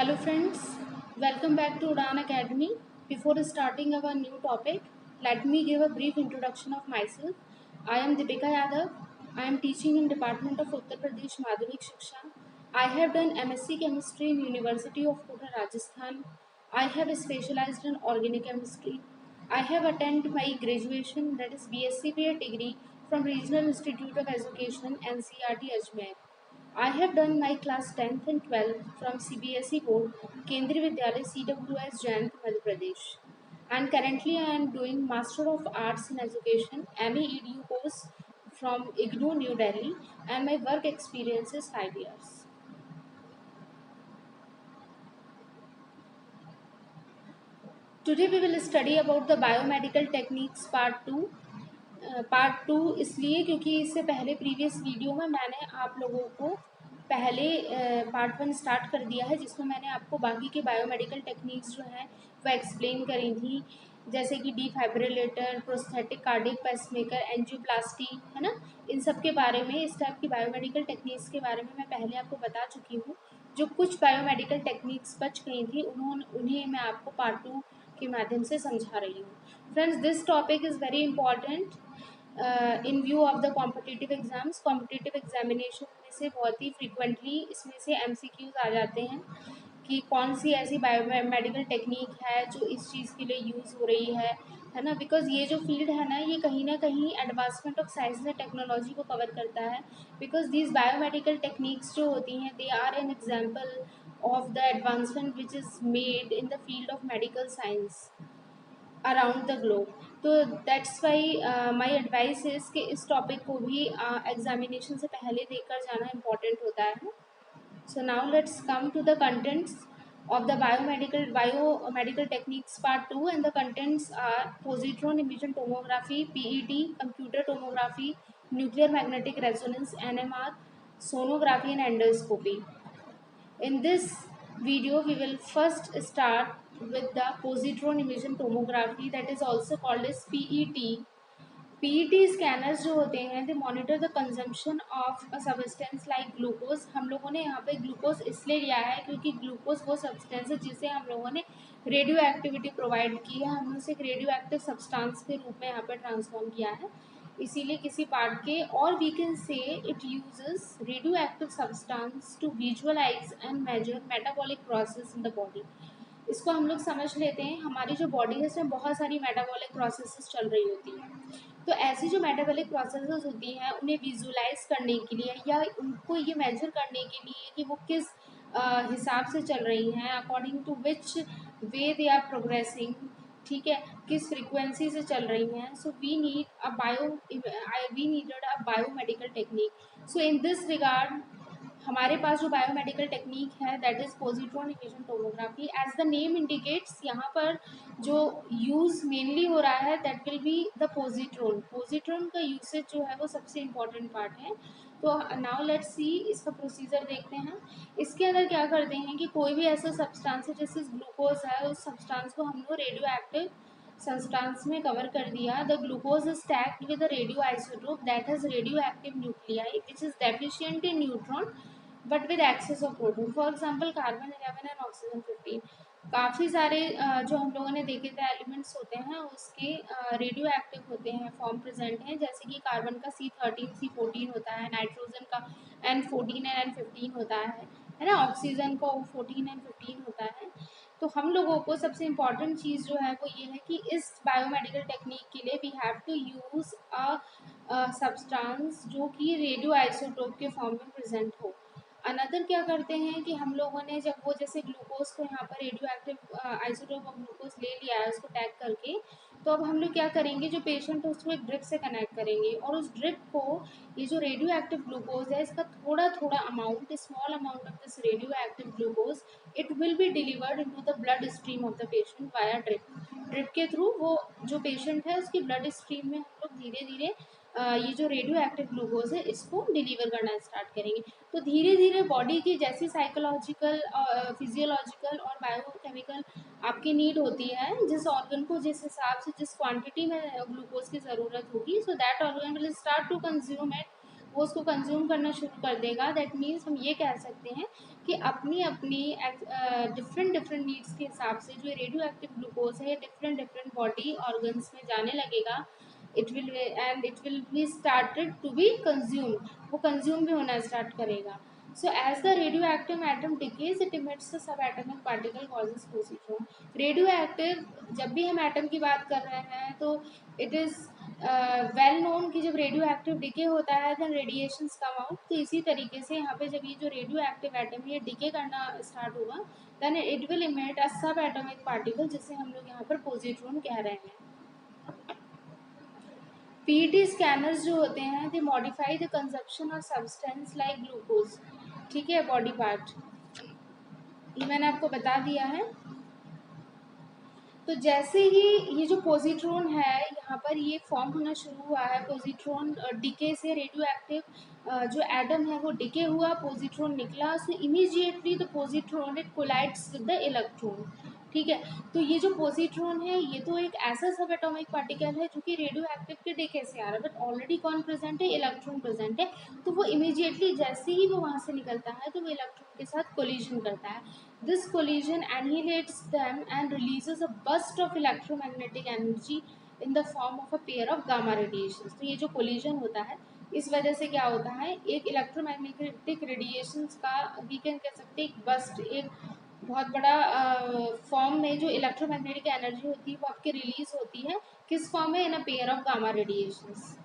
Hello friends, welcome back to Udan Academy. Before starting our new topic, let me give a brief introduction of myself. I am Deepika Yadav. I am teaching in Department of Uttar Pradesh Madhyamik Shiksha. I have done MSc Chemistry in University of Kota, Rajasthan. I have specialized in organic chemistry. I have attended my graduation, that is BSc BA degree from Regional Institute of Education NCRT Ajmer. I have done my class 10th and 12th from CBSE board, Kendriya Vidyalaya CWS Jayanth, Madhya Pradesh. And currently I am doing Master of Arts in Education MA EDU course from IGNOU New Delhi, and my work experience is 5 years. Today we will study about the biomedical techniques part 2. Part two इसलिए क्योंकि इससे पहले previous video में मैंने आप लोगों को पहले पार्ट वन स्टार्ट कर दिया है, जिसमें मैंने आपको बाकी के बायोमेडिकल टेक्निक्स जो हैं वो एक्सप्लेन करी थी, जैसे कि defibrillator, prosthetic cardiac pacemaker, angioplasty, है ना। इन सब के बारे में, इस टाइप की बायोमेडिकल टेक्निक्स के बारे में मैं पहले आपको बता चुकी हूँ। जो कुछ बायोमेडिकल टेक्निक्स बच गई थी उन्हें मैं आपको पार्ट टू के माध्यम से समझा रही हूँ। Friends, this topic is very important in view of the competitive exams. Competitive examination में से बहुत ही फ्रिक्वेंटली इसमें से MCQs आ जाते हैं कि कौन सी ऐसी बायोमेडिकल टेक्निक है जो इस चीज़ के लिए यूज़ हो रही है ना। बिकॉज ये जो फील्ड है ना, ये कहीं ना कहीं advancement of science and technology को कवर करता है। बिकॉज दीज बायोमेडिकल टेक्निक्स जो होती हैं, they are an example of the advancement which is made in the field of medical science around the globe. तो that's why my advice is कि इस topic को भी एग्जामिनेशन से पहले देखकर जाना इम्पॉर्टेंट होता है। So now let's come to the contents of the biomedical techniques part 2, and the contents are positron emission tomography, PET, computer tomography, nuclear magnetic resonance, NMR, sonography and endoscopy. In this video, we will first start with the positron emission tomography, that is also called as PET. PET scanners जो होते हैं, they monitor the consumption of a substance like glucose. हम लोगों ने यहाँ पे glucose इसलिए लिया है क्योंकि ग्लूकोज वो सब्सटेंस है जिसे हम लोगों ने रेडियो एक्टिविटी प्रोवाइड की है, हमने उसे एक रेडियो एक्टिव सब्सटेंस के रूप में यहाँ पे ट्रांसफॉर्म किया है, इसीलिए किसी पार्ट के। और we can say it uses radio active substance to visualize and measure metabolic process in the body. इसको हम लोग समझ लेते हैं, हमारी जो बॉडी है उसमें बहुत सारी मेटाबॉलिक प्रोसेसेस चल रही होती हैं। तो ऐसी जो मेटाबॉलिक प्रोसेसेस होती हैं, उन्हें विजुलाइज करने के लिए या उनको ये मेजर करने के लिए कि वो किस हिसाब से चल रही हैं, according to which way they are progressing, ठीक है, किस फ्रीक्वेंसी से चल रही हैं। So we needed a biomedical technique. So in this regard हमारे पास जो बायोमेडिकल टेक्निक है, that is positron imaging tomography. As the name indicates, यहाँ पर जो यूज़ मेनली हो रहा है that will be the positron. Positron का यूसेज जो है वो सबसे इम्पॉर्टेंट पार्ट है। तो नाउ लेट्स सी, इसका प्रोसीजर देखते हैं। इसके अंदर क्या करते हैं कि कोई भी ऐसा सब्सटेंस है, जैसे ग्लूकोज है, उस सब्सटेंस को हम लोग रेडियो एक्टिव सब्सटेंस में कवर कर दिया। The glucose is tagged with radio isotope that has radio active nuclei which is deficient in neutron but with excess of proton. For example carbon 11 and oxygen 15। काफ़ी सारे जो हम लोगों ने देखे थे एलिमेंट्स होते हैं, उसके रेडियो एक्टिव होते हैं, फॉर्म प्रेजेंट हैं, जैसे कि कार्बन का C13 C14 होता है, नाइट्रोजन का N14 एंड N15 होता है ना, ऑक्सीजन का O14 एंड 15 होता है। तो हम लोगों को सबसे इम्पॉर्टेंट चीज़ जो है वो ये है कि इस बायोमेडिकल टेक्निक के लिए we have to use a substance जो कि रेडियो आइसोटोप के फॉर्म में प्रेजेंट हो। अनदर क्या करते हैं कि हम लोगों ने जब वो जैसे ग्लूकोज को यहाँ पर radio active isotope of glucose ले लिया है उसको टैग करके, तो अब हम लोग क्या करेंगे, जो पेशेंट है उसको एक ड्रिप से कनेक्ट करेंगे, और उस ड्रिप को ये जो रेडियो एक्टिव ग्लूकोज है इसका थोड़ा थोड़ा amount, small amount of this radio active glucose, it will be delivered into the blood stream of the patient via drip. Drip के थ्रू वो जो पेशेंट है उसकी ब्लड स्ट्रीम में हम लोग धीरे धीरे ये जो रेडियो एक्टिव ग्लूकोज है इसको डिलीवर करना स्टार्ट करेंगे। तो धीरे धीरे बॉडी की जैसी साइकोलॉजिकल, फिजियोलॉजिकल और बायोकेमिकल आपकी नीड होती है, जिस ऑर्गन को जिस हिसाब से जिस क्वांटिटी में ग्लूकोज की ज़रूरत होगी, so that organ will start to consume it. वो उसको कंज्यूम करना शुरू कर देगा। दैट मीन्स हम ये कह सकते हैं कि अपनी अपनी डिफरेंट डिफरेंट नीड्स के हिसाब से जो रेडियो एक्टिव ग्लूकोज है डिफरेंट डिफरेंट बॉडी ऑर्गन्स में जाने लगेगा। It will be started to be consume, वो कंज्यूम भी होना स्टार्ट करेगा। So as the radioactive atom decays, it emits the subatomic particle causes positron. Radioactive, जब भी हम एटम की बात कर रहे हैं तो इट इज़ वेल नोन कि जब रेडियो एक्टिव डिके होता है देन रेडिएशंस कम आउट। तो इसी तरीके से यहाँ पे जब ये जो रेडियो एक्टिव एटम ये डिके करना स्टार्ट होगा देन इट विल इमिट अ सब एटॉमिक पार्टिकल, जिसे हम लोग यहाँ पर पोजिट्रॉन कह रहे हैं। पीईटी स्कैनर्स जो होते हैं they modify the consumption of substance like glucose, ठीक है, बॉडी पार्ट, ये मैंने आपको बता दिया है। तो जैसे ही ये जो पोजिट्रॉन है यहाँ पर ये फॉर्म होना शुरू हुआ है, पोजिट्रॉन डिके से रेडियो एक्टिव जो एटम है वो डिके हुआ, पोजिट्रॉन निकला, so immediately the positron it collides with the electron, ठीक है। तो ये जो पोजिट्रॉन है ये तो एक ऐसा सब एटॉमिक पार्टिकल है जो कि रेडियो एक्टिव के डिके से आ रहा है, बट ऑलरेडी कौन प्रेजेंट है, इलेक्ट्रॉन प्रेजेंट है। तो वो इमीडिएटली जैसे ही वो वहाँ से निकलता है तो वो इलेक्ट्रॉन के साथ कोलिजन करता है। This collision annihilates them and releases a burst of electromagnetic energy in the form of a pair of gamma radiations. तो ये जो collision होता है इस वजह से क्या होता है, एक इलेक्ट्रोमैग्नेटिक रेडिएशंस का वी कैन कह सकते हैं एक बस्ट, एक बहुत बड़ा फॉर्म में जो इलेक्ट्रोमैग्नेटिक एनर्जी होती है वो आपकी रिलीज होती है, किस फॉर्म में, in a pair of gamma radiations.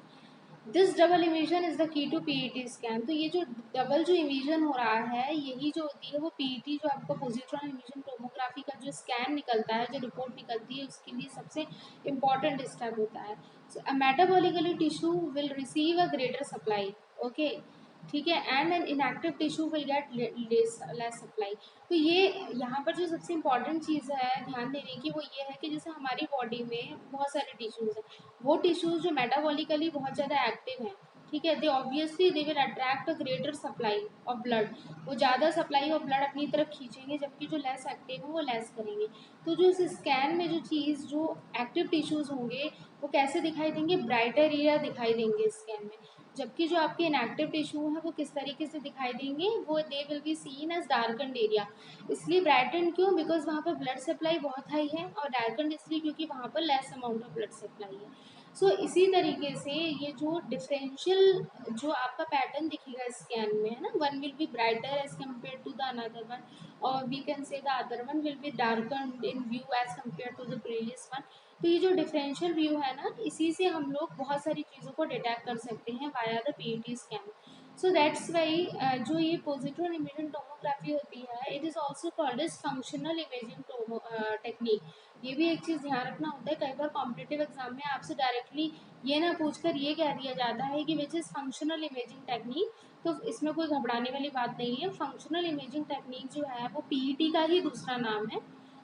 This double emission is the key to PET scan. तो ये जो डबल जो इमिशन हो रहा है यही जो होती है वो पीईटी जो आपको पोजिट्रॉन इमिशन टोमोग्राफी का जो स्कैन निकलता है, जो रिपोर्ट निकलती है, उसके लिए सबसे इम्पॉर्टेंट स्टेप होता है। So a metabolically tissue will receive a greater supply, okay, ठीक है, and an inactive tissue will get less supply. तो ये यहाँ पर जो सबसे इम्पॉर्टेंट चीज़ है ध्यान देने की वो ये है कि जैसे हमारी बॉडी में बहुत सारे टिश्यूज़ हैं, वो टिश्यूज़ जो मेटाबॉलिकली बहुत ज़्यादा एक्टिव हैं, ठीक है, दे obviously they will attract a greater supply of blood, वो ज़्यादा सप्लाई ऑफ ब्लड अपनी तरफ खींचेंगे, जबकि जो लेस एक्टिव है वो लेस करेंगे। तो जो इस स्कैन में जो चीज़ जो एक्टिव टिश्यूज़ होंगे वो कैसे दिखाई देंगे, ब्राइटर एरिया दिखाई देंगे स्कैन में, जबकि जो आपके इनएक्टिव टिश्यू है वो किस तरीके से दिखाई देंगे, वो they will be seen as darkened area. इसलिए ब्राइटन क्यों, बिकॉज वहाँ पर ब्लड सप्लाई बहुत हाई है, और डार्कन्ड इसलिए क्योंकि वहाँ पर less amount of blood supply है। सो इसी तरीके से ये जो डिफरेंशियल जो आपका पैटर्न दिखेगा स्कैन में है ना, one will be brighter as compare to the another one, और we can say the other one will be darkened in view as compare to the previous one. तो ये जो डिफरेंशियल व्यू है ना, इसी से हम लोग बहुत सारी चीज़ों को डिटेक्ट कर सकते हैं via the PET scan. So that's why जो ये पोजिट्रॉन इमेजिंग टोमोग्राफी होती है it is also called as functional imaging technique. ये भी एक चीज़ ध्यान रखना होता है, कई बार कॉम्पिटिटिव एग्जाम में आपसे डायरेक्टली ये ना पूछकर ये कह दिया जाता है कि which is functional imaging technique, तो इसमें कोई घबराने वाली बात नहीं है। फंक्शनल इमेजिंग टेक्निक जो है वो पीईटी का ही दूसरा नाम है,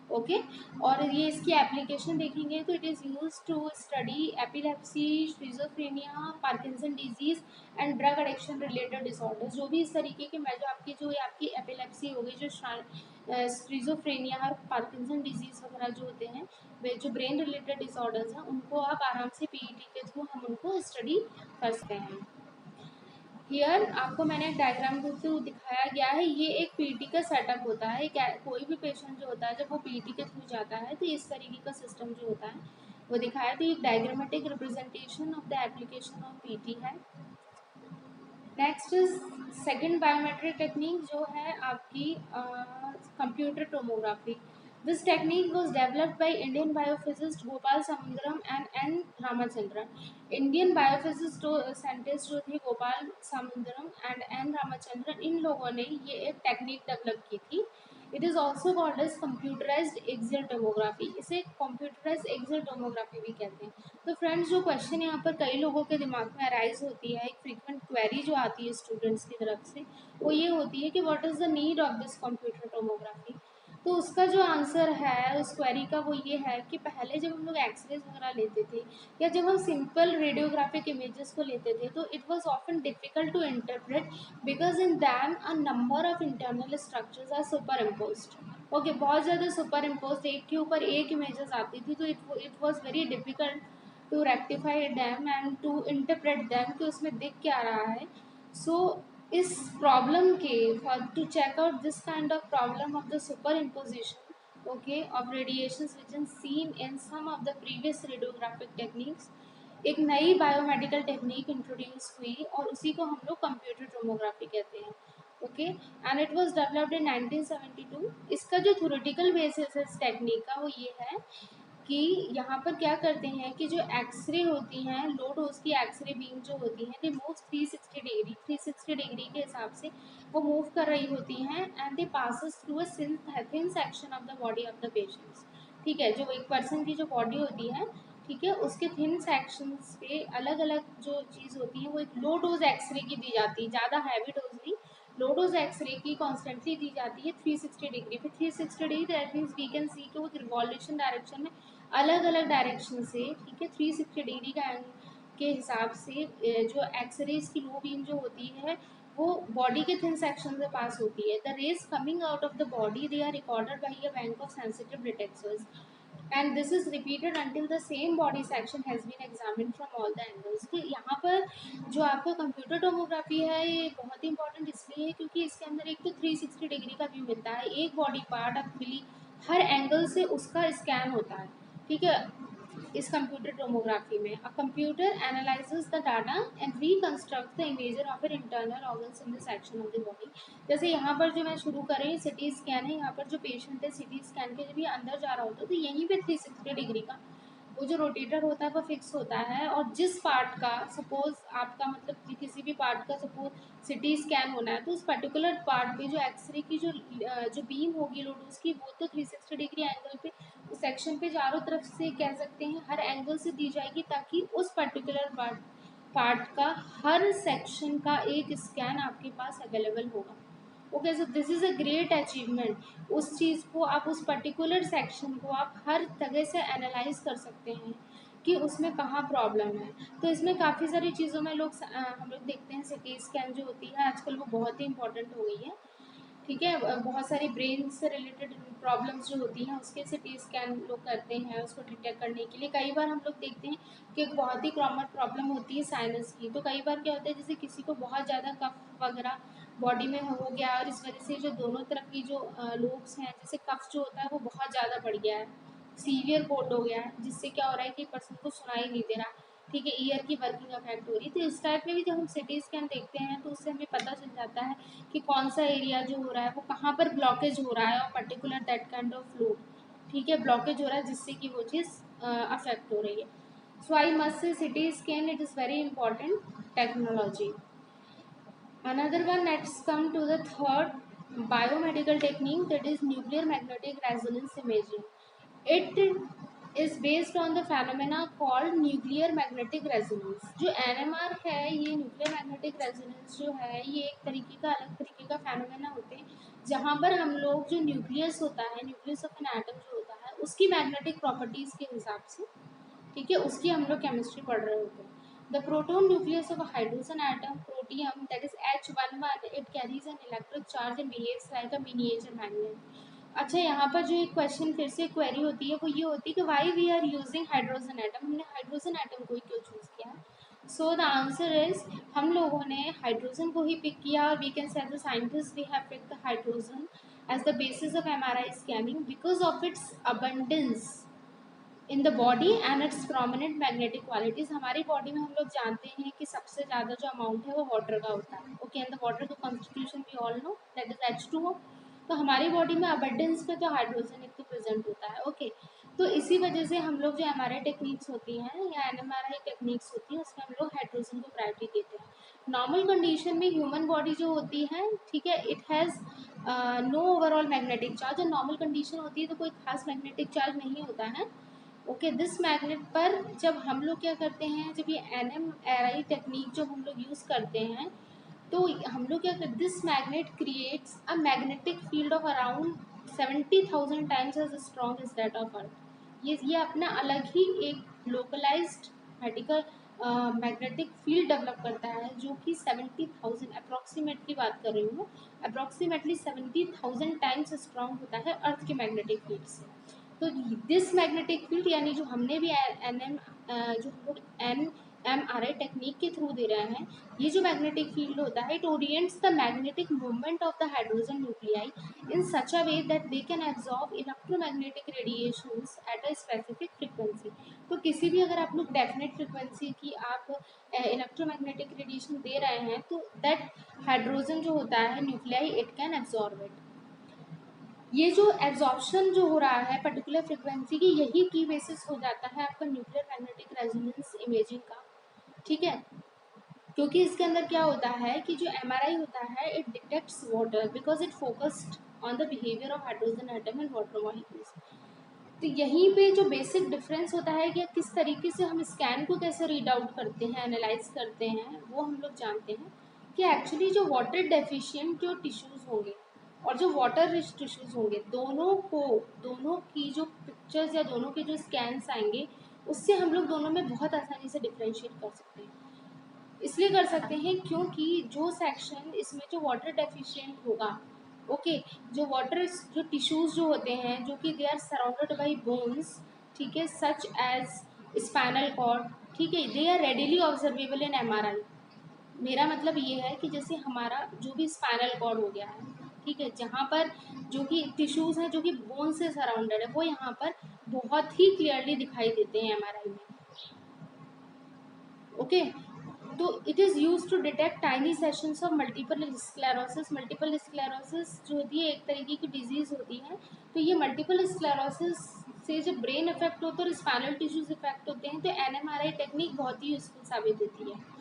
ओके। और ये इसकी एप्लीकेशन देखेंगे तो it is use to study epilepsy, schizophrenia, Parkinson disease and drug addiction related disorders. जो भी इस तरीके के मैं जो आपकी एपिलेप्सी हो गई, जो स्किज़ोफ्रेनिया और पार्किंसन डिजीज़ वगैरह जो होते हैं, वे जो ब्रेन रिलेटेड डिसऑर्डर्स हैं उनको आप आराम से पीईटी के थ्रू हम उनको स्टडी कर सकते हैं। हियर आपको मैंने एक डायग्राम के थ्रू दिखाया गया है, ये एक पीटी का सेटअप होता है। कोई भी पेशेंट जो होता है जब वो पीटी के थ्रू जाता है तो इस तरीके का सिस्टम जो होता है वो दिखाया। तो एक diagrammatic representation of the application of PT है। Next is second biometric technique जो है आपकी computer tomography. This technique was developed by Indian biophysicist Gopal Samudram and N Ramachandran. Indian biophysicist scientist जो थे गोपाल समुद्रम एंड एन रामचंद्रन, इन लोगों ने ये एक टेक्निक डेवलप की थी। It is also called as computerised axial tomography. इसे कंप्यूटराइज्ड एक्सियल टोमोग्राफी भी कहते हैं। तो फ्रेंड्स जो क्वेश्चन यहाँ पर कई लोगों के दिमाग में अराइज होती है, एक फ्रीक्वेंट क्वेरी जो आती है स्टूडेंट्स की तरफ से, वो ये होती है कि what is the need of this computer tomography. तो उसका जो आंसर है उस क्वेरी का वो ये है कि पहले जब हम लोग एक्सरेज वगैरह लेते थे या जब हम सिंपल रेडियोग्राफिक इमेजेस को लेते थे तो it was often difficult to interpret because in them a number of internal structures are super imposed. Okay, बहुत ज़्यादा सुपर इम्पोज एक के ऊपर एक इमेजेस आती थी, तो it was very difficult to rectify them and to interpret them कि उसमें दिख क्या रहा है। सो इस प्रॉब्लम के for to check out this kind of problem of the super imposition okay of radiations which is seen in some of the previous radiographic techniques, एक नई बायोमेडिकल टेक्निक इंट्रोड्यूस हुई और उसी को हम लोग कंप्यूटर टोमोग्राफी कहते हैं। Okay, and it was developed in 1972। इसका जो थ्योरेटिकल बेसिस है इस टेक्निक का वो ये है कि यहाँ पर क्या करते हैं कि जो एक्सरे होती हैं, लो डोज की एक्सरे बीम जो होती हैं, दे मूव 360 डिग्री के हिसाब से वो मूव कर रही होती हैं and they passes through a thin section of the body of the patients. ठीक है, जो एक पर्सन की जो बॉडी होती है, ठीक है, उसके थिन सेक्शंस पे अलग अलग जो चीज़ होती है वो एक लो डोज एक्सरे की दी जाती है, ज़्यादा हैवी डोज नहीं, लो डोज एक्सरे की कॉन्स्टेंटली दी जाती है 360 डिग्री पे। 360 degree that means we can see कि वो रिवॉल्यूशन डायरेक्शन में अलग अलग डायरेक्शन से, ठीक है, 360 डिग्री का के हिसाब से जो एक्सरेज की लो बीम जो होती है वो बॉडी के थिन सेक्शन से पास होती है। The rays coming out of the body they are recorded by a bank of sensitive detectors and this is repeated until the same body section has been examined from all the angles. तो यहाँ पर जो आपका computer tomography है ये बहुत ही important इसलिए है क्योंकि इसके अंदर एक तो 360 डिग्री का व्यू मिलता है, एक बॉडी पार्ट एक्चुअली हर एंगल से उसका स्कैन होता है। ठीक है, इस कंप्यूटर टोमोग्राफी में a computer analyses the data and reconstruct the image of an internal organs in the section of the body. जैसे यहाँ पर जो मैं शुरू कर रही हूँ सिटी स्कैन है, यहाँ पर जो पेशेंट है सिटी स्कैन के जब ये अंदर जा रहा होता है तो यहीं पे 360 डिग्री का वो जो रोटेटर होता है वो फिक्स होता है और जिस पार्ट का सपोज आपका मतलब कि किसी भी पार्ट का सपोज सिटी स्कैन होना है तो उस पर्टिकुलर पार्ट पे जो एक्सरे की जो बीम होगी लोडोस की वो तो 360 डिग्री एंगल पे उस सेक्शन पे चारों तरफ से कह सकते हैं हर एंगल से दी जाएगी ताकि उस पर्टिकुलर पार्ट का हर सेक्शन का एक स्कैन आपके पास अवेलेबल होगा। Okay, so this is a great achievement. उस चीज़ को आप उस पर्टिकुलर सेक्शन को आप हर तरह से एनालाइज कर सकते हैं कि उसमें कहाँ प्रॉब्लम है। तो इसमें काफ़ी सारी चीज़ों में हम लोग देखते हैं सिटी स्कैन जो होती है आजकल वो बहुत ही इंपॉर्टेंट हो गई है। ठीक है, बहुत सारी ब्रेन से रिलेटेड प्रॉब्लम्स जो होती हैं उसके सिटी स्कैन लोग करते हैं उसको डिटेक्ट करने के लिए। कई बार हम लोग देखते हैं कि एक बहुत ही कॉमन प्रॉब्लम होती है साइनस की। तो कई बार क्या होता है जैसे किसी को बहुत ज़्यादा कफ वगैरह बॉडी में हो गया और इस वजह से जो दोनों तरफ की जो लोब्स हैं जैसे कफ जो होता है वो बहुत ज़्यादा बढ़ गया है, सीवियर कोल्ड हो गया है, जिससे क्या हो रहा है कि पर्सन को सुनाई नहीं दे रहा। ठीक है, ईयर की वर्किंग अफेक्ट हो रही है। तो इस टाइप में भी जब हम सिटी स्कैन देखते हैं तो उससे हमें पता चल जाता है कि कौन सा एरिया जो हो रहा है वो कहाँ पर ब्लॉकेज हो रहा है और particular that kind of flow, ठीक है, ब्लॉकेज हो रहा है जिससे कि वो चीज़ अफेक्ट हो रही है। So I must say CT scan it is very important technology. Another one, let's come to the third biomedical technique, that is nuclear magnetic resonance imaging. It is based on the phenomena called nuclear magnetic resonance. जो NMR है ये nuclear magnetic resonance जो है ये एक तरीके का अलग तरीके का phenomena होते हैं जहाँ पर हम लोग जो न्यूक्लियस होता है, न्यूक्लियस ऑफ एन एटम जो होता है उसकी मैग्नेटिक प्रॉपर्टीज के हिसाब से, ठीक है, उसकी हम लोग केमिस्ट्री पढ़ रहे होते हैं। The proton nucleus of hydrogen atom protium that is H11 it carries an electric charge and behaves like a miniature magnet. अच्छा, यहाँ पर जो एक क्वेश्चन फिर से क्वेरी होती है वो ये होती है कि why we are using hydrogen atom, हमने हाइड्रोजन एटम को ही क्यों चूज़ किया है। सो द आंसर इज हम लोगों ने हाइड्रोजन को ही पिक किया और we can say the scientist we have pick the hydrogen as the basis of MRI scanning because of its abundance in the body and its prominent magnetic qualities. हमारी body में हम लोग जानते हैं कि सबसे ज़्यादा जो अमाउंट है वो वाटर का होता है। ओके, एंड द वाटर का constitution we all know that is H2O। तो हमारी बॉडी में अबंडेंस में तो हाइड्रोजन एक तो प्रेजेंट होता है। ओके, तो इसी वजह से हम लोग जो MRI टेक्निक्स होती हैं या NMRI टेक्निक्स होती हैं उसमें हम लोग हाइड्रोजन को प्रायोरिटी देते हैं। नॉर्मल कंडीशन में ह्यूमन बॉडी जो होती है, ठीक है, it has no overall magnetic charge. और नॉर्मल कंडीशन होती है तो कोई खास मैग्नेटिक चार्ज नहीं होता है। ओके, दिस मैग्नेट पर जब हम लोग क्या करते हैं, जब ये NMRI टेक्निक जो हम लोग यूज़ करते हैं तो हम लोग क्या करते, this magnet creates a magnetic field of around 70,000 times as strong as that of earth. ये अपना अलग ही एक localised medical magnetic field develop करता है जो कि 70,000 अप्रॉक्सीमेटली बात कर रही हूँ, अप्रॉक्सीमेटली 70,000 टाइम्स स्ट्रॉन्ग होता है अर्थ के मैग्नेटिक फील्ड से। तो दिस मैग्नेटिक फील्ड यानी जो हमने भी जो हम लोग एमआरआई टेक्निक के थ्रू दे रहे हैं। ये जो मैग्नेटिक फील्ड होता है, it orients the magnetic movement of the hydrogen nuclei in such a way that they can absorb electromagnetic radiations at a specific frequency. तो किसी भी अगर आप लोग डेफिनेट फ्रिक्वेंसी की आप इलेक्ट्रोमैग्नेटिक रेडिएशन दे रहे हैं तो दैट हाइड्रोजन जो होता है nuclei it can absorb it. ये जो एब्जॉर्प्शन जो हो रहा है पर्टिकुलर फ्रिक्वेंसी की, यही की बेसिस हो जाता है आपका न्यूक्लियर मैग्नेटिक रेजोनेंस इमेजिंग का। ठीक है, क्योंकि इसके अंदर क्या होता है कि जो एमआरआई होता है it detects water because it focused on the behaviour of hydrogen atom and water molecules. तो यहीं पे जो बेसिक डिफरेंस होता है कि किस तरीके से हम स्कैन को कैसे रीड आउट करते हैं, एनालाइज करते हैं, वो हम लोग जानते हैं कि एक्चुअली जो वाटर डेफिशिएंट जो टिश्यूज़ होंगे और जो वाटर रिच टिश्यूज़ होंगे, दोनों की जो पिक्चर्स या दोनों के जो स्कैन्स आएंगे उससे हम लोग दोनों में बहुत आसानी से डिफ्रेंशिएट कर सकते हैं। इसलिए कर सकते हैं क्योंकि जो सेक्शन इसमें जो वाटर डेफिशिएंट होगा, ओके, जो वाटर जो टिश्यूज जो होते हैं जो कि they are surrounded by bones, ठीक है, सच एज स्पाइनल कॉर्ड, ठीक है, they are readily observable in MRI. मेरा मतलब ये है कि जैसे हमारा जो भी स्पाइनल कॉर्ड हो गया है, ठीक है, जहाँ पर जो कि टिश्यूज हैं जो कि बोन से सराउंडेड है, वो यहाँ पर बहुत ही क्लियरली दिखाई देते हैं एमआरआई में। ओके, तो it is use to detect tiny lesions of multiple sclerosis. Multiple sclerosis जो होती है एक तरीके की डिजीज़ होती है। तो ये मल्टीपल स्क्लेरोसिस से जब ब्रेन इफेक्ट होता है और स्पाइनल टिश्यूज इफेक्ट होते हैं तो एनएमआरआई टेक्निक बहुत ही यूजफुल साबित होती है।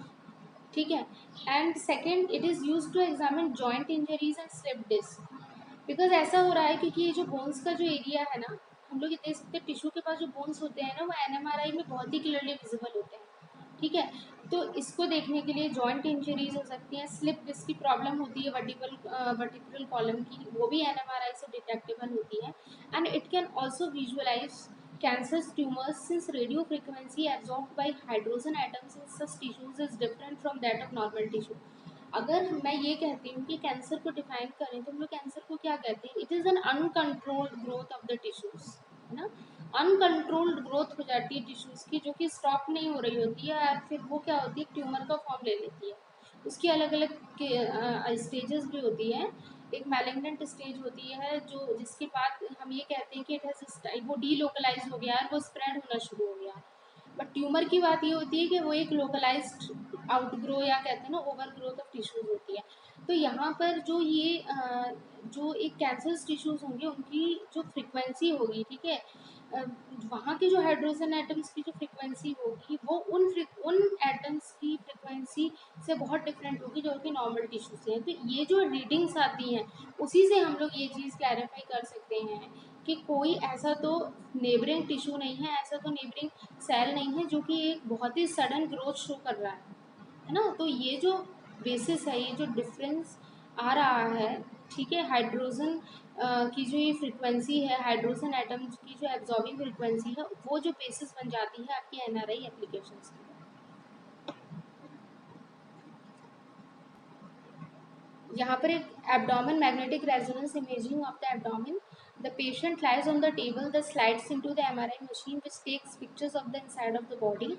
ठीक है, and second it is use to examine joint injuries and slip disc. Because ऐसा हो रहा है क्योंकि ये जो बोन्स का जो एरिया है ना, हम लोग ये देख सकते हैं टिश्यू के पास जो बोन्स होते हैं ना वो एनएमआरआई में बहुत ही क्लियरली विजिबल होते हैं। ठीक है, तो इसको देखने के लिए जॉइंट इंजरीज हो सकती हैं, स्लिप डिस्क की प्रॉब्लम होती है वर्टिब्रल कॉलम की, वो भी एनएमआरआई से डिटेक्टेबल होती है। And it can also visualise cancer tumours since radio frequency absorbed by hydrogen atoms in such tissues is different from that of normal tissue. अगर मैं ये कहती हूँ कि कैंसर को डिफाइन करें तो हम लोग कैंसर को क्या कहते हैं, it is an uncontrolled growth of the tissues, है ना। अनकंट्रोल्ड ग्रोथ हो जाती है टिश्यूज की जो कि स्टॉप नहीं हो रही होती है, और फिर वो क्या होती है, ट्यूमर का फॉर्म ले लेती है। उसकी अलग अलग स्टेजेस भी होती है। एक मैलिग्नेंट स्टेज होती है जो जिसके बाद हम ये कहते हैं कि इट हैज वो डीलोकलाइज हो गया है, वो स्प्रेड होना शुरू हो गया है। बट ट्यूमर की बात ये होती है कि वो एक लोकलाइज्ड आउटग्रो या कहते हैं ना ओवर ग्रोथ ऑफ टिश्यूज होती है। तो यहाँ पर जो ये जो एक कैंसरस टिश्यूज होंगे उनकी जो फ्रिक्वेंसी होगी, ठीक है, वहाँ के जो हाइड्रोजन एटम्स की जो फ्रिक्वेंसी होगी वो उन एटम्स की फ्रिक्वेंसी से बहुत डिफरेंट होगी जो कि नॉर्मल टिश्यू से है। तो ये जो रीडिंग्स आती हैं उसी से हम लोग ये चीज़ क्लैरिफाई कर सकते हैं कि कोई ऐसा तो नेबरिंग टिश्यू नहीं है, ऐसा तो नेबरिंग सेल नहीं है जो कि एक बहुत ही सडन ग्रोथ शो कर रहा है ना। तो ये जो बेसिस है, ये जो डिफरेंस आ रहा है, ठीक है, हाइड्रोजन की जो ये फ्रिक्वेंसी है, हाइड्रोजन एटम्स की जो एब्जॉर्बिंग फ्रिक्वेंसी है, वो जो बेसिस बन जाती है आपकी एनआरआई एप्लीकेशंस की। यहाँ पर एक abdomen magnetic resonance imaging of the abdomen. The patient lies on the table, the slides into the MRI machine which takes pictures of the inside of the body.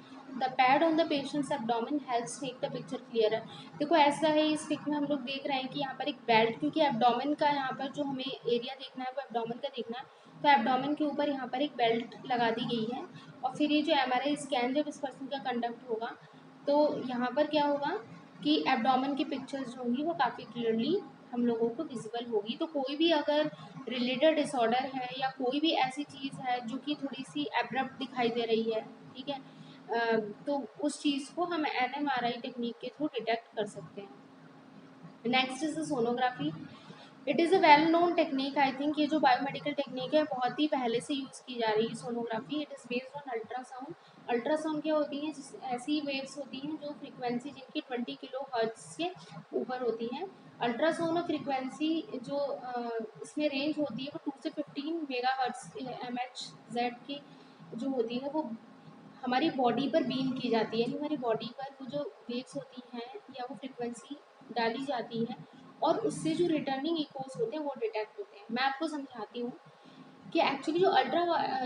The pad on the patient's abdomen helps make the picture clearer. देखो ऐसा है, इस pick में हम लोग देख रहे हैं कि यहाँ पर एक बेल्ट, क्योंकि एब्डोमेन का यहाँ पर जो हमें एरिया देखना है वो एब्डोमेन का देखना है, तो एब्डोमेन के ऊपर यहाँ पर एक बेल्ट लगा दी गई है। और फिर ये जो MRI स्कैन जब इस पर्सन का कंडक्ट होगा तो यहाँ पर क्या होगा कि एब्डोमेन की पिक्चर्स जो होंगी वो काफ़ी क्लियरली हम लोगों को विजिबल होगी। तो कोई भी अगर रिलेटेड डिसऑर्डर है या कोई भी ऐसी चीज़ है जो कि थोड़ी सी एब्रप्ट दिखाई दे रही है, ठीक है, तो उस चीज़ को हम NMRI टेक्निक के थ्रू डिटेक्ट कर सकते हैं। Next is the sonography. It is a well known technique, I think ये जो बायोमेडिकल टेक्निक है बहुत ही पहले से यूज़ की जा रही है sonography. It is based on ultrasound. Ultrasound क्या होती हैं, ऐसी वेव्स होती हैं जो फ्रीक्वेंसी जिनकी 20 किलो हर्ट्ज से ऊपर होती हैं। अल्ट्रासाउंड फ्रीक्वेंसी जो इसमें रेंज होती है वो 2 से 15 मेगा हर्ट्ज MHz की जो होती है वो हमारी बॉडी पर बीम की जाती है, यानी हमारी बॉडी पर वो जो वेव्स होती हैं या वो फ्रिक्वेंसी डाली जाती है और उससे जो रिटर्निंग इकोस होते हैं वो डिटेक्ट होते हैं। मैं आपको समझाती हूँ। कि एक्चुअली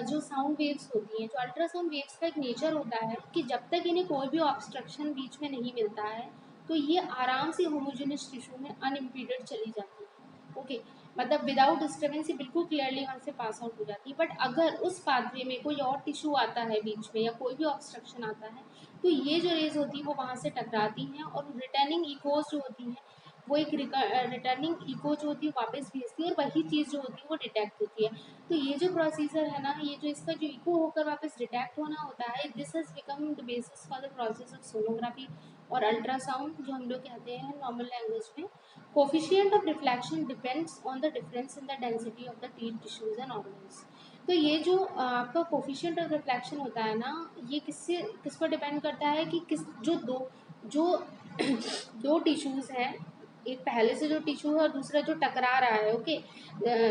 जो साउंड वेव्स होती हैं, जो अल्ट्रासाउंड वेव्स का एक नेचर होता है कि जब तक इन्हें कोई भी ऑब्स्ट्रक्शन बीच में नहीं मिलता है तो ये आराम से होमोजेनियस टिश्यू में अनइम्पीडेड चली जाती है। ओके, मतलब विदाउट डिस्टर्बेंस ये बिल्कुल क्लियरली वहाँ से पास आउट हो जाती है। बट अगर उस पाथवे में कोई और टिश्यू आता है बीच में या कोई भी ऑब्स्ट्रक्शन आता है तो ये जो रेज होती है वो वहाँ से टकराती हैं और रिटर्निंग इकोज जो होती हैं वो एक रिटर्निंग इको जो होती है वापस भेजती है और वही चीज़ जो होती है वो डिटेक्ट होती है। तो ये जो प्रोसीजर है ना, ये जो इसका जो इको होकर वापस डिटेक्ट होना होता है, this has become the basis for the process of sonography और अल्ट्रासाउंड, जो हम लोग कहते हैं नॉर्मल लैंग्वेज में। Coefficient of reflection depends on the difference in the density of the teeth tissues and organs. तो ये जो आपका कोफिशिएंट ऑफ रिफ्लेक्शन होता है ना, ये किस पर डिपेंड करता है कि किस जो दो टिश्यूज़ हैं, एक पहले से जो टिश्यू है और दूसरा जो टकरा रहा है। ओके,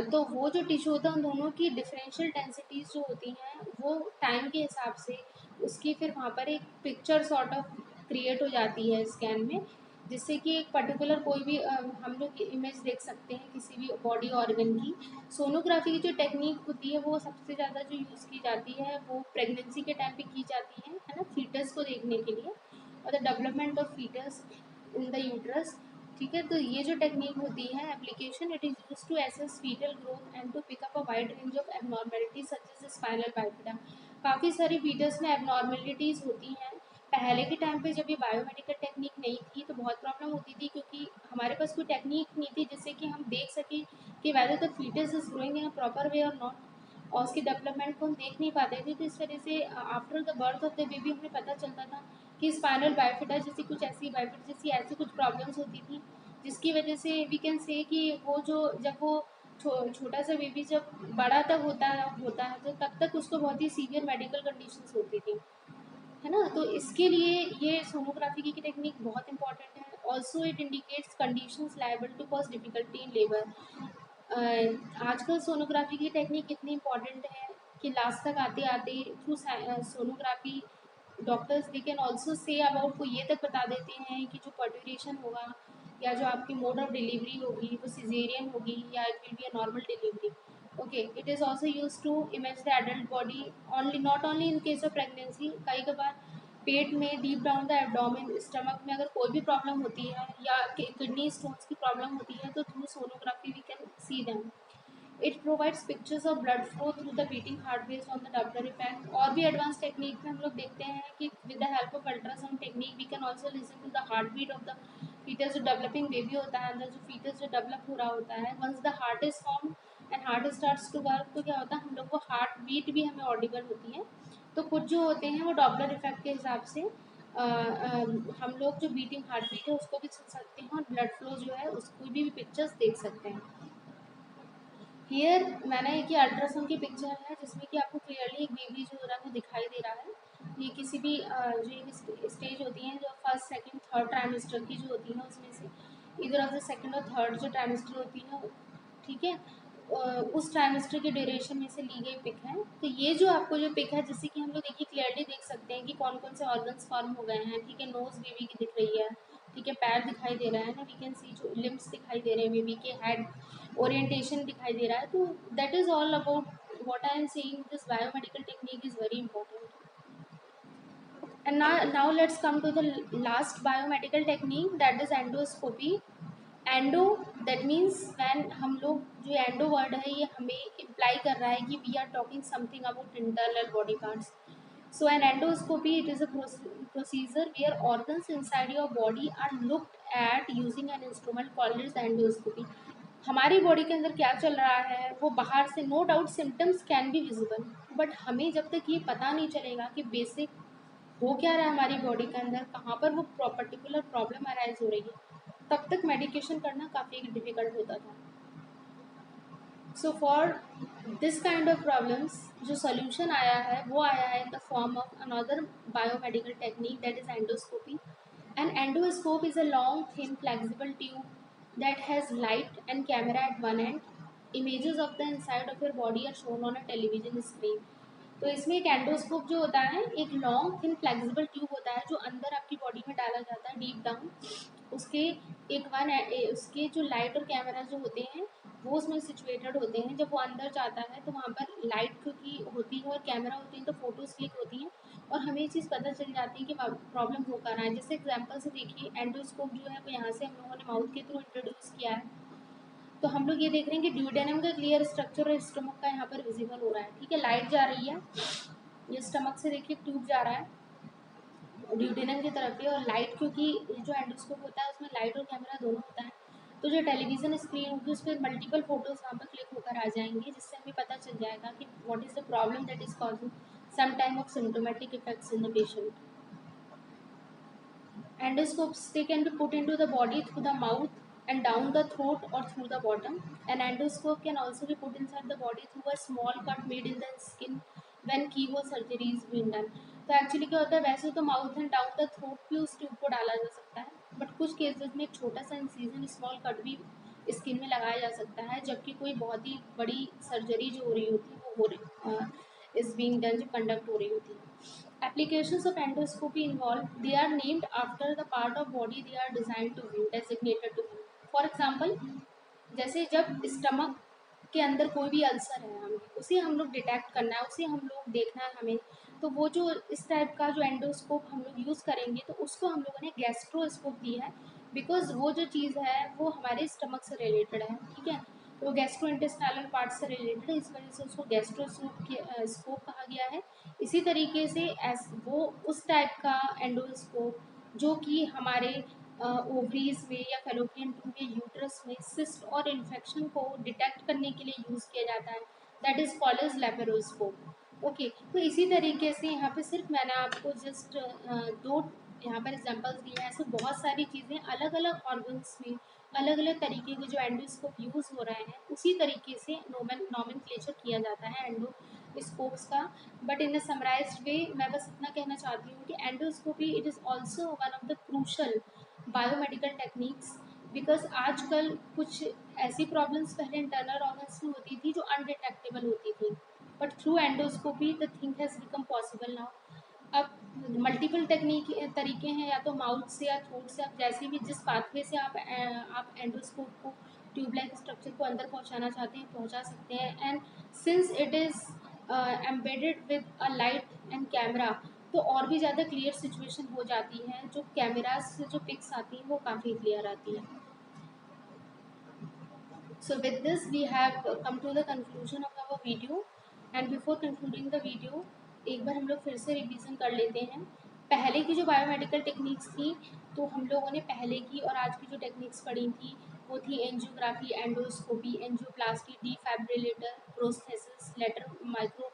तो वो जो टिश्यू होता है उन दोनों की डिफरेंशियल डेंसिटीज जो होती हैं वो टाइम के हिसाब से उसकी फिर वहाँ पर एक पिक्चर सॉर्ट ऑफ क्रिएट हो जाती है स्कैन में, जिससे कि एक पर्टिकुलर कोई भी हम लोग इमेज देख सकते हैं किसी भी बॉडी ऑर्गन की। सोनोग्राफी की जो टेक्निक होती है वो सबसे ज़्यादा जो यूज़ की जाती है वो प्रेगनेंसी के टाइम पे की जाती है ना, फीटस को देखने के लिए और the development of foetus in the uterus. ठीक है, तो ये जो टेक्निक होती है application, it is use to assess foetal growth and to pick up a wide range of abnormalities such as spinal bifida. काफ़ी सारी फीटस में एबनॉर्मेलिटीज़ होती हैं। पहले के टाइम पे जब ये बायोमेडिकल टेक्निक नहीं थी तो बहुत प्रॉब्लम होती थी, क्योंकि हमारे पास कोई टेक्निक नहीं थी जिससे कि हम देख सकें कि whether the foetus is growing in a proper way और नॉट, और उसकी डेवलपमेंट को हम देख नहीं पाते थे। तो इस वजह से after the birth of the baby हमें पता चलता था कि स्पाइनल बाइफिडा जैसी कुछ ऐसी कुछ प्रॉब्लम्स होती थी, जिसकी वजह से वी कैन से कि वो जो जब वो छोटा सा बेबी जब बड़ा तक होता है तो तब तक उसको बहुत ही सीवियर मेडिकल कंडीशंस होती थी, है ना। तो इसके लिए ये सोनोग्राफी की टेक्निक बहुत इंपॉर्टेंट है। Also it indicates conditions liable to cause difficulty in labour. आजकल सोनोग्राफी की टेक्निक इतनी इंपॉर्टेंट है कि लास्ट तक आते आते through sonography doctors they can also say about को ये तक बता देते हैं कि जो पर्ट्यूरेशन होगा या जो आपकी मोड ऑफ डिलीवरी होगी वो सिजेरियन होगी या it will be a normal delivery. Okay, it is also use to image the adult body only, not only in case of pregnancy. कई कबार पेट में deep down the abdomen stomach में अगर कोई भी प्रॉब्लम होती है या किडनी स्टोन्स की प्रॉब्लम होती है तो through sonography we can see them. It provides pictures of blood flow through the beating heart based on the Doppler effect. और भी एडवांस टेक्निक में हम लोग देखते हैं कि with the help of ultrasound technique we can also listen to the heart beat of the foetus. जो developing baby होता है अंदर, जो फीटस जो डेवलप हो रहा होता है, once the heart is form and heart starts to work, तो क्या होता है हम लोग को हार्ट बीट भी हमें ऑडिबल होती है। तो कुछ जो होते हैं वो डॉपलर इफेक्ट के हिसाब से हम लोग जो बीटिंग हार्ट बीट है उसको भी सुन सकते हैं और ब्लड फ्लो जो है उसको भी पिक्चर्स देख सकते हैं। हियर मैंने एक अल्ट्रासाउंड की पिक्चर है जिसमें कि आपको क्लियरली एक बेबी जो हो रहा है वो दिखाई दे रहा है। ये किसी भी जो एक स्टेज होती है जो फर्स्ट सेकंड थर्ड ट्राइमेस्टर की जो होती है उसमें से इधर ऑफ द सेकंड और थर्ड जो ट्राइमेस्टर होती है, ठीक है, उस ट्राइमेस्टर के ड्यूरेशन में से ली गई पिक है। तो ये जो आपको जो पिक है जिससे कि हम लोग देखिए क्लियरली देख सकते हैं कि कौन कौन से ऑर्गन्स फॉर्म हो गए हैं। ठीक है, नोज बेबी की दिख रही है, ठीक है, पैर दिखाई दे रहा है ना, वी कैन सी जो लिम्स दिखाई दे रहे हैं बेबी के, हेड ओरिएंटेशन दिखाई दे रहा है। तो that is all about what I am saying, this biomedical technique is very important. And now let's come to the last biomedical technique, that is endoscopy. Endo, that means when हम लोग जो endo word है ये हमें imply कर रहा है कि we are talking something about internal body parts. So an endoscopy it is a procedure where organs inside your body are looked at using an instrument called is endoscopy. हमारी बॉडी के अंदर क्या चल रहा है वो बाहर से, no doubt symptoms can be visible, but हमें जब तक ये पता नहीं चलेगा कि बेसिक हो क्या रहा है हमारी बॉडी के अंदर, कहाँ पर वो पर्टिकुलर प्रॉब्लम अराइज हो रही है, तब तक मेडिकेशन करना काफ़ी डिफ़िकल्ट होता था। So for this kind of problems जो सोल्यूशन आया है वो आया है in the form of another biomedical technique, that is endoscopy. An endoscope is a long thin flexible tube that has light and camera at one end. Images of the inside of your body are shown on a television screen. तो इसमें एक endoscope जो होता है एक long thin flexible tube होता है जो अंदर आपकी बॉडी में डाला जाता है डीप डाउन। उसके उसके जो लाइट और कैमरा जो होते हैं वो उसमें सिचुएटेड होते हैं। जब वो अंदर जाता है तो वहाँ पर लाइट क्योंकि होती है और कैमरा होती है तो फोटोज क्लिक होती हैं और हमें ये चीज़ पता चल जाती है कि प्रॉब्लम हो कर रहा है। जैसे एग्जाम्पल से देखिए, एंडोस्कोप जो है वो यहाँ से हम लोगों ने माउथ के थ्रू इंट्रोड्यूस किया है, तो हम लोग ये देख रहे हैं कि ड्यूडेनम का क्लियर स्ट्रक्चर और स्टमक का यहाँ पर विजिबल हो रहा है। ठीक है, लाइट जा रही है, ये स्टमक से देखिए ट्यूब जा रहा है ड्यूडेनम की तरफ है, और लाइट क्योंकि जो एंडोस्कोप होता है उसमें लाइट और कैमरा दोनों होता है, तो जो टेलीविजन स्क्रीन होगी उस पर मल्टीपल फोटोज वहाँ पर क्लिक होकर आ जाएंगे, जिससे हमें पता चल जाएगा कि what is the problem that is causing some time of symptomatic effects in the patient. Endoscopes, they can be put into the body through the mouth and down the throat or through the bottom. An endoscope can also be put inside the body through a small cut made in the skin when keyhole surgery is being done. तो actually क्या होता है, वैसे तो mouth and down the throat भी उस tube को डाला जा सकता है, बट कुछ केसेस में एक छोटा सा इंसीजन स्मॉल कट भी स्किन में लगाया जा सकता है, जबकि कोई बहुत ही बड़ी सर्जरी जो हो रही होती है वो हो रही इज बीइंग डन, जो कंडक्ट हो रही होती है. Applications of endoscopy involve, they are named after the part of body they are designed to view, designated to view. For example, जैसे जब स्टमक के अंदर कोई भी अल्सर है, हमें उसे हम लोग डिटेक्ट करना है, उसे हम लोग देखना है हमें, तो वो जो इस टाइप का जो एंडोस्कोप हम लोग यूज़ करेंगे तो उसको हम लोगों ने गैस्ट्रोस्कोप दिया है, बिकॉज वो जो चीज़ है वो हमारे स्टमक से रिलेटेड है. ठीक है, तो वो गैस्ट्रो इंटेस्टाइनल पार्ट से रिलेटेड है, इस वजह से उसको गैस्ट्रोस्कोप कहा गया है. इसी तरीके से एस वो उस टाइप का एंडोस्कोप जो कि हमारे ओवरीज में या फेलोपियन ट्यूब में यूट्रस में सिस्ट और इन्फेक्शन को डिटेक्ट करने के लिए यूज़ किया जाता है, that is called as laparoscope. Okay, तो इसी तरीके से यहाँ पे सिर्फ मैंने आपको जस्ट दो यहाँ पर एग्जांपल्स दिए हैं. ऐसे बहुत सारी चीज़ें अलग अलग ऑर्गन्स में अलग अलग तरीके के जो एंडोस्कोप यूज़ हो रहे हैं उसी तरीके से नॉमेनक्लेचर किया जाता है एंडोस्कोप्स का. बट इन अ समराइज्ड वे मैं बस इतना कहना चाहती हूँ कि endoscopy it is also one of the crucial biomedical techniques, because आजकल कुछ ऐसी प्रॉब्लम्स पहले इंटरनल ऑर्गन्स में होती थी जो अनडिटेक्टेबल होती थी, but through endoscopy the thing has become possible now. अब मल्टीपल टेक्निक तरीके हैं, या तो माउथ से या थ्रोट से, आप जैसे भी जिस पाथवे से आप एंडोस्कोप को ट्यूब लाइक स्ट्रक्चर को अंदर पहुंचाना चाहते हैं पहुंचा सकते हैं. And since it is embedded with a light and camera, तो और भी ज़्यादा क्लियर सिचुएशन हो जाती है, जो कैमराज से जो पिक्स आती हैं वो काफ़ी क्लियर आती है. So with this we have come to the conclusion of our video, and before concluding the video एक बार हम लोग फिर से रिवीजन कर लेते हैं. पहले की जो बायोमेडिकल टेक्निक्स थी, तो हम लोगों ने पहले की और आज की जो टेक्निक्स पढ़ी थी वो थी angiography, endoscopy, angioplasty, defibrillator, prosthesis, laser micro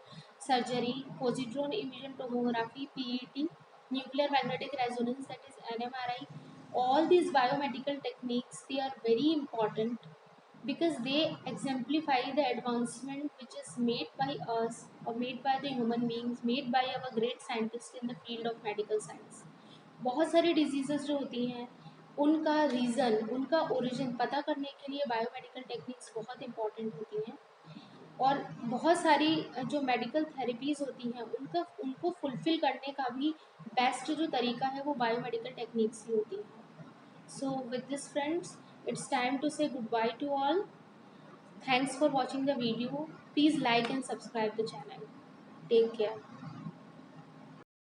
surgery, positron imaging tomography, PET, nuclear magnetic resonance that is NMRI. All these biomedical techniques, they are very important because they exemplify the advancement which is made by us or made by the human beings, made by our great scientists in the field of medical science. बहुत सारी diseases जो होती हैं उनका reason, उनका origin पता करने के लिए बायोमेडिकल टेक्निक्स बहुत इंपॉर्टेंट होती हैं, और बहुत सारी जो मेडिकल थेरेपीज़ होती हैं उनका उनको फुलफ़िल करने का भी बेस्ट जो तरीका है वो बायोमेडिकल टेक्निक्स ही होती हैं. So with this friends, it's time to say goodbye to all. Thanks for watching the video. Please like and subscribe the channel. Take care.